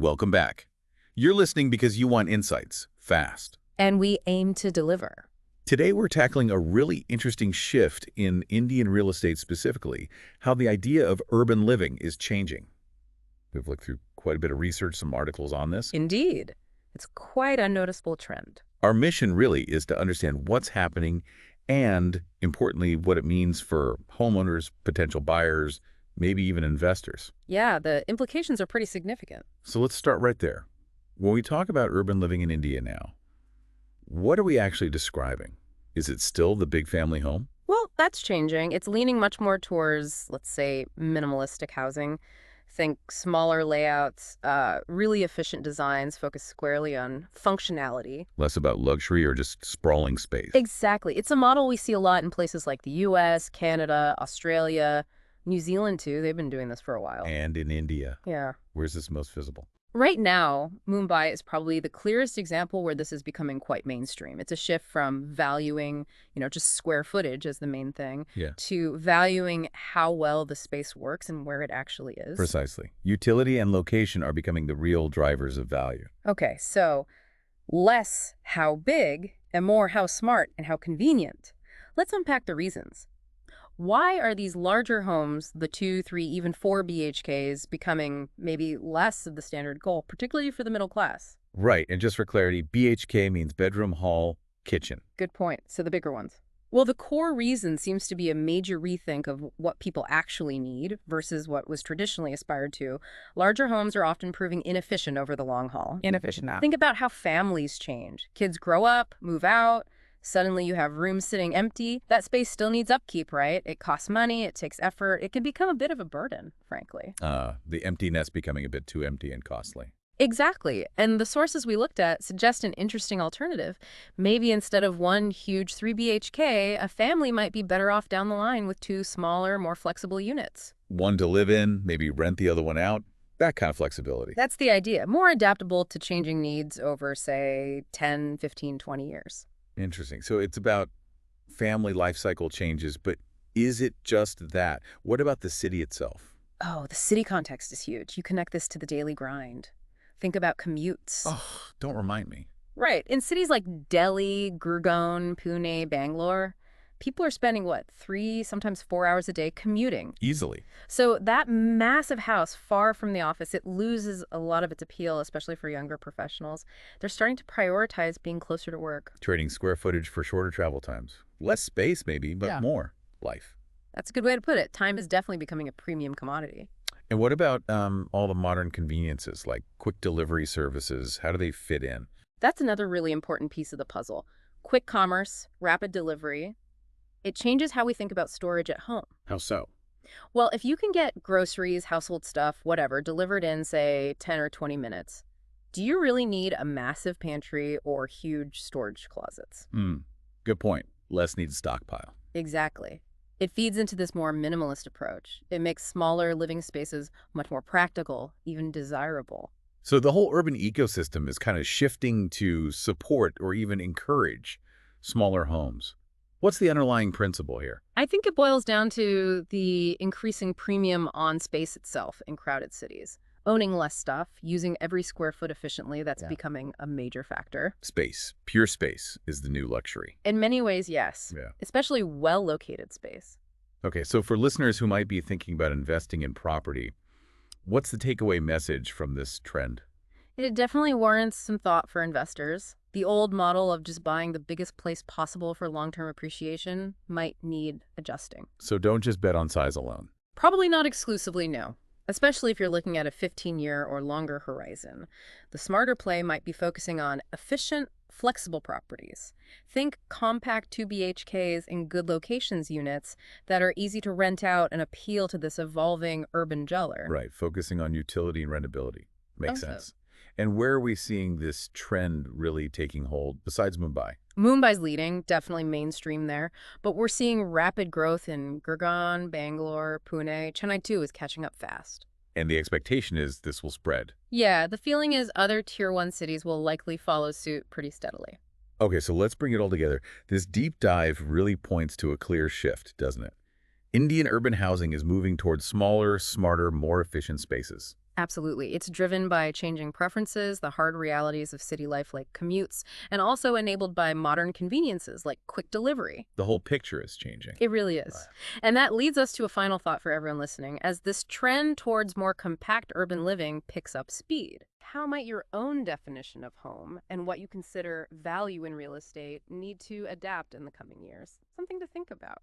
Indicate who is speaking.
Speaker 1: Welcome back. You're listening because you want insights, fast.
Speaker 2: And we aim to deliver.
Speaker 1: Today we're tackling a really interesting shift in Indian real estate specifically, how the idea of urban living is changing. We've looked through quite a bit of research, some articles on this.
Speaker 2: Indeed. It's quite a noticeable trend.
Speaker 1: Our mission really is to understand what's happening and, importantly, what it means for homeowners, potential buyers, maybe even investors.
Speaker 2: Yeah, the implications are pretty significant.
Speaker 1: So let's start right there. When we talk about urban living in India now, what are we actually describing? Is it still the big family home?
Speaker 2: Well, that's changing. It's leaning much more towards, let's say, minimalistic housing. Think smaller layouts, really efficient designs focused squarely on functionality.
Speaker 1: Less about luxury or just sprawling space?
Speaker 2: Exactly. It's a model we see a lot in places like the US, Canada, Australia, New Zealand too. They've been doing this for a while.
Speaker 1: And in India.
Speaker 2: Yeah.
Speaker 1: Where's this most visible?
Speaker 2: Right now, Mumbai is probably the clearest example where this is becoming quite mainstream. It's a shift from valuing, just square footage as the main thing, to valuing how well the space works and where it actually is.
Speaker 1: Precisely. Utility and location are becoming the real drivers of value.
Speaker 2: Okay, so less how big and more how smart and how convenient. Let's unpack the reasons. Why are these larger homes, the 2, 3, even 4 BHKs, becoming maybe less of the standard goal, particularly for the middle class?
Speaker 1: Right, and just for clarity, BHK means bedroom, hall, kitchen.
Speaker 2: Good point. So the bigger ones. Well, the core reason seems to be a major rethink of what people actually need versus what was traditionally aspired to. Larger homes are often proving inefficient over the long haul.
Speaker 3: Inefficient now.
Speaker 2: Think about how families change. Kids grow up, move out. Suddenly you have rooms sitting empty. That space still needs upkeep, right? It costs money, it takes effort. It can become a bit of a burden, frankly.
Speaker 1: The empty nest becoming a bit too empty and costly.
Speaker 2: Exactly. And the sources we looked at suggest an interesting alternative. Maybe instead of one huge 3 BHK, a family might be better off down the line with 2 smaller, more flexible units.
Speaker 1: One to live in, maybe rent the other one out. That kind of flexibility.
Speaker 2: That's the idea. More adaptable to changing needs over, say, 10, 15, 20 years.
Speaker 1: Interesting. So it's about family life cycle changes, but is it just that? What about the city itself?
Speaker 2: Oh, the city context is huge. You connect this to the daily grind. Think about commutes.
Speaker 1: Oh, don't remind me.
Speaker 2: Right. In cities like Delhi, Gurgaon, Pune, Bangalore, people are spending, 3, sometimes 4 hours a day commuting.
Speaker 1: Easily.
Speaker 2: So that massive house far from the office, it loses a lot of its appeal, especially for younger professionals. They're starting to prioritize being closer to work.
Speaker 1: Trading square footage for shorter travel times. Less space maybe, but more life.
Speaker 2: That's a good way to put it. Time is definitely becoming a premium commodity.
Speaker 1: And what about all the modern conveniences like quick delivery services? How do they fit in?
Speaker 2: That's another really important piece of the puzzle. Quick commerce, rapid delivery. It changes how we think about storage at home.
Speaker 1: How so?
Speaker 2: Well, if you can get groceries, household stuff, whatever, delivered in, say, 10 or 20 minutes, do you really need a massive pantry or huge storage closets?
Speaker 1: Good point. Less needs stockpile.
Speaker 2: Exactly. It feeds into this more minimalist approach. It makes smaller living spaces much more practical, even desirable.
Speaker 1: So the whole urban ecosystem is kind of shifting to support or even encourage smaller homes. What's the underlying principle here?
Speaker 2: I think it boils down to the increasing premium on space itself in crowded cities. Owning less stuff, using every square foot efficiently, that's becoming a major factor.
Speaker 1: Space, pure space, is the new luxury.
Speaker 2: In many ways, yes. Especially well-located space.
Speaker 1: Okay, so for listeners who might be thinking about investing in property, what's the takeaway message from this trend?
Speaker 2: It definitely warrants some thought for investors. The old model of just buying the biggest place possible for long-term appreciation might need adjusting.
Speaker 1: So don't just bet on size alone.
Speaker 2: Probably not exclusively, no. Especially if you're looking at a 15-year or longer horizon. The smarter play might be focusing on efficient, flexible properties. Think compact 2 BHKs in good locations units that are easy to rent out and appeal to this evolving urban dweller.
Speaker 1: Right, focusing on utility and rentability. Makes sense. And where are we seeing this trend really taking hold besides Mumbai?
Speaker 2: Mumbai's leading, definitely mainstream there, but we're seeing rapid growth in Gurgaon, Bangalore, Pune. Chennai too is catching up fast.
Speaker 1: And the expectation is this will spread.
Speaker 2: Yeah, the feeling is other Tier 1 cities will likely follow suit pretty steadily.
Speaker 1: Okay, so let's bring it all together. This deep dive really points to a clear shift, doesn't it? Indian urban housing is moving towards smaller, smarter, more efficient spaces.
Speaker 2: Absolutely. It's driven by changing preferences, the hard realities of city life like commutes, and also enabled by modern conveniences like quick delivery.
Speaker 1: The whole picture is changing.
Speaker 2: It really
Speaker 1: Right.
Speaker 2: is. And that leads us to a final thought for everyone listening. As this trend towards more compact urban living picks up speed, how might your own definition of home and what you consider value in real estate need to adapt in the coming years? Something to think about.